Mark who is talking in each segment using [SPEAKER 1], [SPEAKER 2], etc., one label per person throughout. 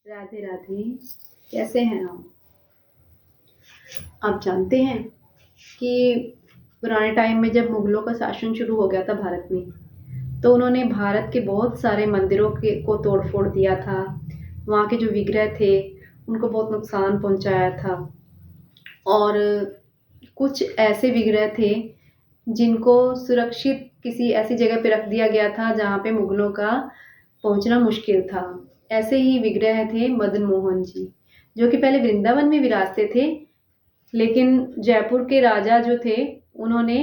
[SPEAKER 1] राधे राधे। कैसे हैं आप जानते हैं कि पुराने टाइम में जब मुगलों का शासन शुरू हो गया था भारत में, तो उन्होंने भारत के बहुत सारे मंदिरों के को तोड़ फोड़ दिया था। वहाँ के जो विग्रह थे उनको बहुत नुकसान पहुंचाया था। और कुछ ऐसे विग्रह थे जिनको सुरक्षित किसी ऐसी जगह पे रख दिया गया था जहाँ पे मुगलों का पहुंचना मुश्किल था। ऐसे ही विग्रह थे मदन मोहन जी, जो कि पहले वृंदावन में विराजते थे, लेकिन जयपुर के राजा जो थे उन्होंने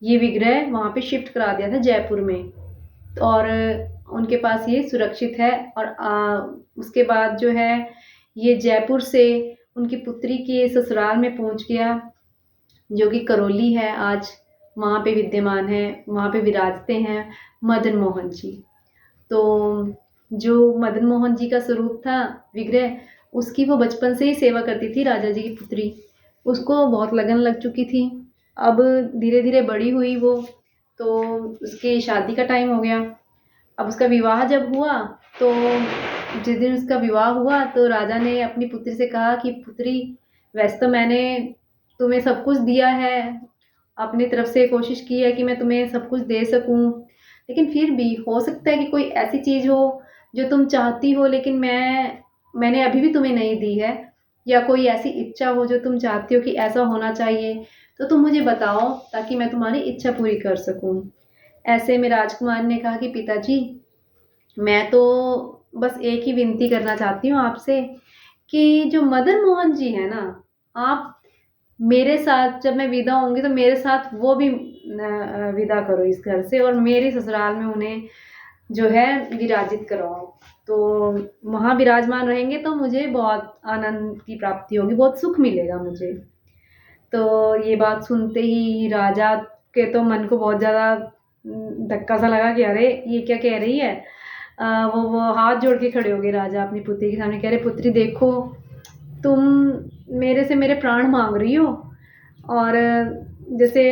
[SPEAKER 1] ये विग्रह वहाँ पे शिफ्ट करा दिया था जयपुर में। और उनके पास ये सुरक्षित है। और उसके बाद जो है ये जयपुर से उनकी पुत्री के ससुराल में पहुंच गया, जो कि करौली है आज, वहाँ पे विद्यमान है, वहाँ पे विराजते हैं मदन मोहन जी। तो जो मदन मोहन जी का स्वरूप था विग्रह, उसकी वो बचपन से ही सेवा करती थी राजा जी की पुत्री। उसको बहुत लगन लग चुकी थी। अब धीरे धीरे बड़ी हुई वो, तो उसकी शादी का टाइम हो गया। अब उसका विवाह जब हुआ, तो जिस दिन उसका विवाह हुआ तो राजा ने अपनी पुत्री से कहा कि पुत्री, वैसे तो मैंने तुम्हें सब कुछ दिया है, अपनी तरफ से कोशिश की है कि मैं तुम्हें सब कुछ दे सकूं, लेकिन फिर भी हो सकता है कि कोई ऐसी चीज हो जो तुम चाहती हो लेकिन मैंने अभी भी तुम्हें नहीं दी है, या कोई ऐसी इच्छा हो जो तुम चाहती हो कि ऐसा होना चाहिए, तो तुम मुझे बताओ ताकि मैं तुम्हारी इच्छा पूरी कर सकूं। ऐसे में राजकुमार ने कहा कि पिताजी, मैं तो बस एक ही विनती करना चाहती हूँ आपसे कि जो मदन मोहन जी है ना, आप मेरे साथ जब मैं विदा होंगी तो मेरे साथ वो भी विदा करो इस घर से, और मेरे ससुराल में उन्हें जो है विराजित करवाओ। तो वहाँ विराजमान रहेंगे तो मुझे बहुत आनंद की प्राप्ति होगी, बहुत सुख मिलेगा मुझे। तो ये बात सुनते ही राजा के तो मन को बहुत ज़्यादा धक्का सा लगा कि अरे ये क्या कह रही है। वो हाथ जोड़ के खड़े हो गए राजा अपनी पुत्री के सामने, कह रहे पुत्री देखो, तुम मेरे से मेरे प्राण मांग रही हो, और जैसे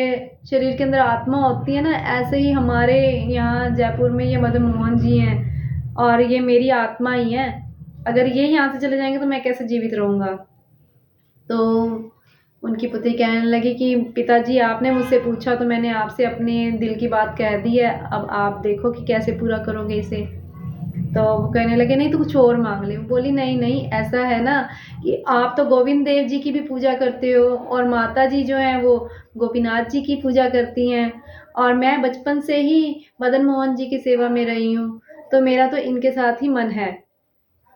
[SPEAKER 1] शरीर के अंदर आत्मा होती है ना, ऐसे ही हमारे यहाँ जयपुर में ये मदन मोहन जी हैं, और ये मेरी आत्मा ही है। अगर ये यहाँ से चले जाएंगे तो मैं कैसे जीवित रहूँगा। तो उनकी पुत्री कहने लगी कि पिताजी, आपने मुझसे पूछा तो मैंने आपसे अपने दिल की बात कह दी है, अब आप देखो कि कैसे पूरा करोगे इसे। तो वो कहने लगे नहीं तो कुछ और मांग ले। बोली नहीं नहीं, ऐसा है ना कि आप तो गोविंद देव जी की भी पूजा करते हो, और माता जी जो है वो गोपीनाथ जी की पूजा करती हैं, और मैं बचपन से ही मदन मोहन जी की सेवा में रही हूँ, तो मेरा तो इनके साथ ही मन है,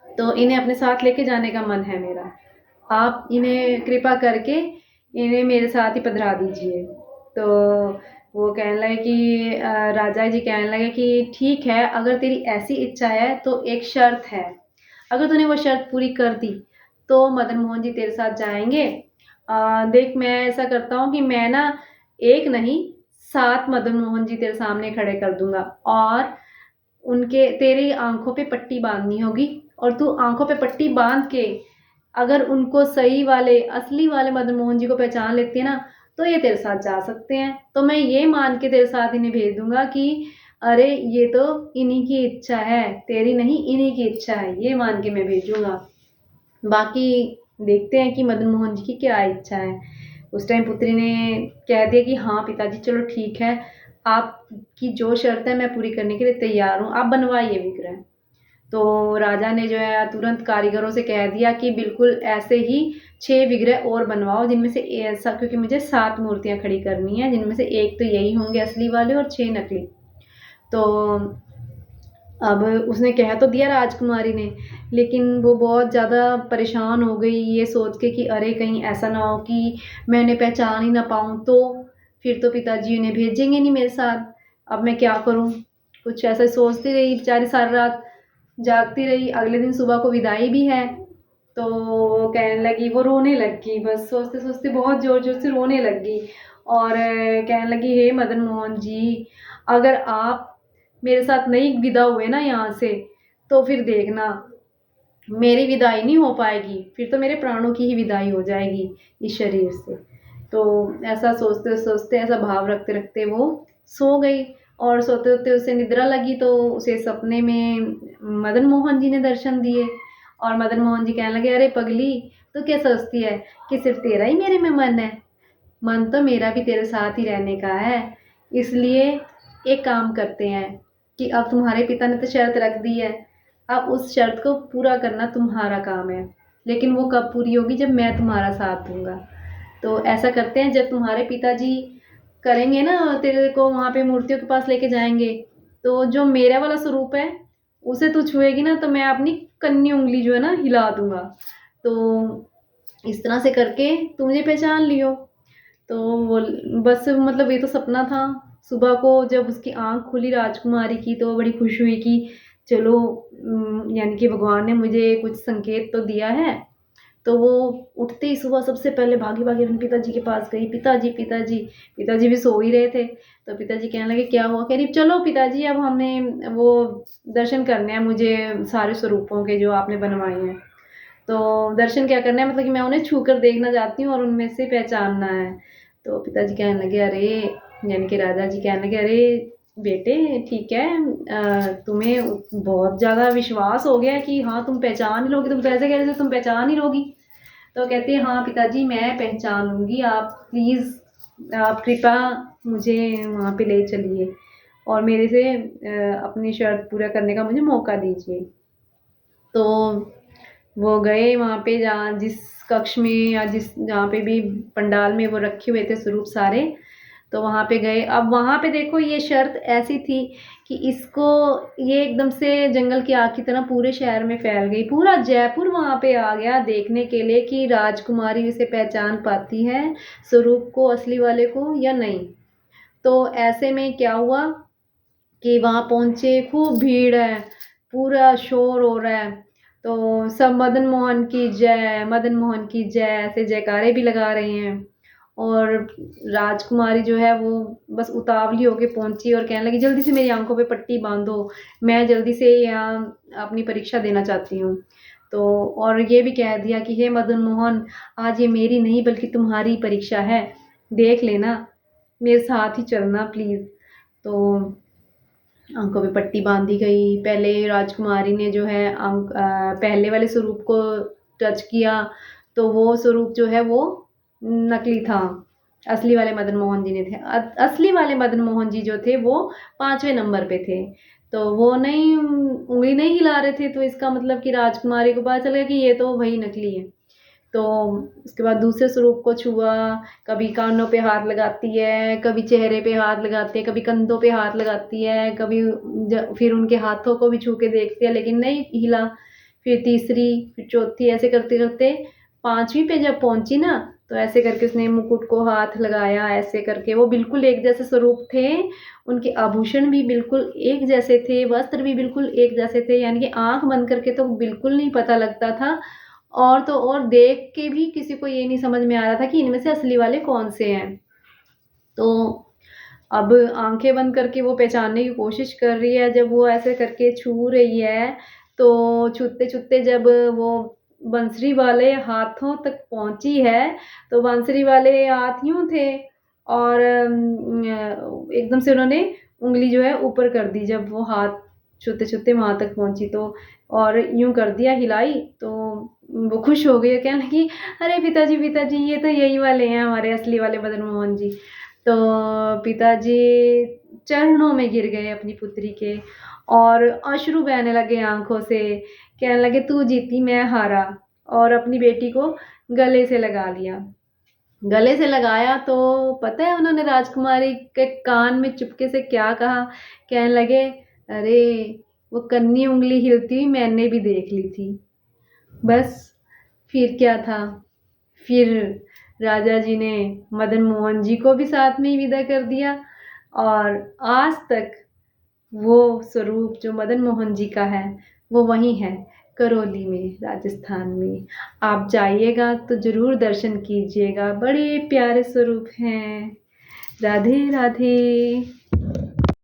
[SPEAKER 1] तो इन्हें अपने साथ लेके जाने का मन है मेरा। आप इन्हें कृपा करके इन्हें मेरे साथ ही पधरा दीजिए। तो वो कहने लगे कि राजा जी कहने लगे कि ठीक है, अगर तेरी ऐसी इच्छा है तो एक शर्त है, अगर तूने वो शर्त पूरी कर दी तो मदन मोहन जी तेरे साथ जाएंगे। देख, मैं ऐसा करता हूँ कि मैं ना एक नहीं, 7 मदन मोहन जी तेरे सामने खड़े कर दूंगा, और उनके तेरी आंखों पे पट्टी बांधनी होगी, और तू आंखों पे पट्टी बांध के अगर उनको सही वाले असली वाले मदन मोहन जी को पहचान लेती है ना, तो ये तेरे साथ जा सकते हैं। तो मैं ये मान के तेरे साथ इन्हें भेज दूंगा कि अरे ये तो इन्हीं की इच्छा है, तेरी नहीं, इन्हीं की इच्छा है, ये मान के मैं भेजूंगा। बाकी देखते हैं कि मदन मोहन जी की क्या इच्छा है। उस टाइम पुत्री ने कह दिया कि हाँ पिताजी, चलो ठीक है, आपकी जो शर्त है मैं पूरी करने के लिए तैयार हूँ, आप बनवाइए विग्रह। तो राजा ने जो है तुरंत कारीगरों से कह दिया कि बिल्कुल ऐसे ही 6 विग्रह और बनवाओ, जिनमें से ऐसा, क्योंकि मुझे 7 मूर्तियां खड़ी करनी है, जिनमें से एक तो यही होंगे असली वाले और 6 नकली। तो अब उसने कह तो दिया राजकुमारी ने, लेकिन वो बहुत ज़्यादा परेशान हो गई ये सोच के कि अरे कहीं ऐसा ना हो कि मैं उन्हें पहचान ही ना पाऊँ, तो फिर तो पिताजी उन्हें भेजेंगे नहीं मेरे साथ, अब मैं क्या करूँ। कुछ ऐसा सोचती रही बेचारी, सारी रात जागती रही। अगले दिन सुबह को विदाई भी है, तो वो कहने लगी, वो रोने लगी, बस सोचते सोचते बहुत जोर जोर से रोने लगी, और कहने लगी हे मदन मोहन जी, अगर आप मेरे साथ नहीं विदा हुए ना यहाँ से, तो फिर देखना मेरी विदाई नहीं हो पाएगी, फिर तो मेरे प्राणों की ही विदाई हो जाएगी इस शरीर से। तो ऐसा सोचते सोचते, ऐसा भाव रखते रखते वो सो गई, और सोते सोते उसे निद्रा लगी, तो उसे सपने में मदन मोहन जी ने दर्शन दिए, और मदन मोहन जी कहने लगे, अरे पगली, तो क्या सोचती है कि सिर्फ तेरा ही मेरे में मन है? मन तो मेरा भी तेरे साथ ही रहने का है। इसलिए एक काम करते हैं कि अब तुम्हारे पिता ने तो शर्त रख दी है, अब उस शर्त को पूरा करना तुम्हारा काम है, लेकिन वो कब पूरी होगी? जब मैं तुम्हारा साथ दूंगा। तो ऐसा करते हैं, जब तुम्हारे पिताजी करेंगे ना, तेरे को वहाँ पे मूर्तियों के पास लेके जाएंगे, तो जो मेरा वाला स्वरूप है उसे तू छुएगी ना, तो मैं अपनी कन्नी उंगली जो है ना हिला दूंगा। तो इस तरह से करके तू मुझे पहचान लियो। तो वो बस मतलब ये तो सपना था। सुबह को जब उसकी आँख खुली राजकुमारी की, तो वो बड़ी खुश हुई कि चलो यानी कि भगवान ने मुझे कुछ संकेत तो दिया है। तो वो उठते ही सुबह सबसे पहले भागी-भागी अपने पिताजी के पास गई, "पिताजी, पिताजी।" पिताजी भी सो ही रहे थे। तो पिताजी कहने लगे, "क्या हुआ?" कह रही, "चलो पिताजी, अब हमने वो दर्शन करने हैं मुझे सारे स्वरूपों के जो आपने बनवाए हैं। तो दर्शन क्या करना है, मतलब कि मैं उन्हें छू कर देखना चाहती हूँ और उनमें से पहचानना है।" तो पिताजी कहने लगे, "अरे!" यानी कि राजा जी कहने लगे, "अरे बेटे, ठीक है, तुम्हें बहुत ज़्यादा विश्वास हो गया है कि हाँ, तुम पहचान ही लोगी, तुम तो ऐसे कह रहे थे तुम पहचान ही लोगी।" तो कहती है, "हाँ पिताजी, मैं पहचान लूँगी, आप प्लीज़ आप कृपा मुझे वहाँ पे ले चलिए और मेरे से अपनी शर्त पूरा करने का मुझे मौका दीजिए।" तो वो गए वहाँ पे, जहाँ जिस कक्ष में या जिस जहाँ पे भी पंडाल में वो रखे हुए थे स्वरूप सारे, तो वहाँ पे गए। अब वहाँ पे देखो, ये शर्त ऐसी थी कि इसको ये एकदम से जंगल की आग की तरह पूरे शहर में फैल गई। पूरा जयपुर वहाँ पे आ गया देखने के लिए कि राजकुमारी उसे पहचान पाती है, स्वरूप को, असली वाले को, या नहीं। तो ऐसे में क्या हुआ कि वहाँ पहुँचे, खूब भीड़ है, पूरा शोर हो रहा है। तो सब मदन मोहन की जय, मदन मोहन की जय, ऐसे जयकारे भी लगा रहे हैं। और राजकुमारी जो है वो बस उतावली होके पहुँची और कहने लगी, जल्दी से मेरी आँखों पे पट्टी बाँधो, मैं जल्दी से यहाँ अपनी परीक्षा देना चाहती हूँ। तो और ये भी कह दिया कि हे मदन मोहन, आज ये मेरी नहीं बल्कि तुम्हारी परीक्षा है, देख लेना, मेरे साथ ही चलना प्लीज़। तो आँखों पे पट्टी बाँधी गई। पहले राजकुमारी ने जो है पहले वाले स्वरूप को टच किया, तो वो स्वरूप जो है वो नकली था। असली वाले मदन मोहन जी ने थे। असली वाले मदन मोहन जी जो थे वो 5वें नंबर पे थे। तो वो नहीं, उँगली नहीं हिला रहे थे, तो इसका मतलब कि राजकुमारी को पता चल गया कि ये तो वही नकली है। तो उसके बाद दूसरे स्वरूप को छुआ, कभी कानों पे हाथ लगाती है, कभी चेहरे पे हाथ लगाती है, कभी कंधों पे हाथ लगाती है, कभी फिर उनके हाथों को भी छू के देखती है, लेकिन नहीं हिला। फिर तीसरी, फिर चौथी, ऐसे करते-करते 5वीं पे जब पहुँची ना, तो ऐसे करके उसने मुकुट को हाथ लगाया, ऐसे करके वो बिल्कुल एक जैसे स्वरूप थे, उनके आभूषण भी बिल्कुल एक जैसे थे, वस्त्र भी बिल्कुल एक जैसे थे, यानी कि आँख बंद करके तो बिल्कुल नहीं पता लगता था, और तो और देख के भी किसी को ये नहीं समझ में आ रहा था कि इनमें से असली वाले कौन से हैं। तो अब आँखें बंद करके वो पहचानने की कोशिश कर रही है, जब वो ऐसे करके छू रही है, तो छूते-छूते जब वो बंसरी वाले हाथों तक पहुँची है, तो बंसरी वाले हाथ यूँ थे और एकदम से उन्होंने उँगली जो है ऊपर कर दी, जब वो हाथ छूते-छूते वहाँ तक पहुँची, तो और यूँ कर दिया, हिलाई, तो वो खुश हो गई, कहने लगी, "अरे पिताजी, पिताजी, ये तो यही वाले हैं हमारे असली वाले मदन मोहन जी।" तो पिताजी चरणों में गिर गए अपनी पुत्री के और अश्रु बहने लगे आँखों से। कहने लगे, "तू जीती, मैं हारा।" और अपनी बेटी को गले से लगा लिया। गले से लगाया तो पता है उन्होंने राजकुमारी के कान में चुपके से क्या कहा? कहने लगे, "अरे! वो कन्नी उँगली हिलती हुई मैंने भी देख ली थी।" बस फिर क्या था? फिर राजा जी ने मदन मोहन जी को भी साथ में ही विदा कर दिया और आज तक वो स्वरूप जो मदन मोहन जी का है, वो वहीं है, करौली में, राजस्थान में। आप जाइएगा तो ज़रूर दर्शन कीजिएगा, बड़े प्यारे स्वरूप हैं। राधे राधे।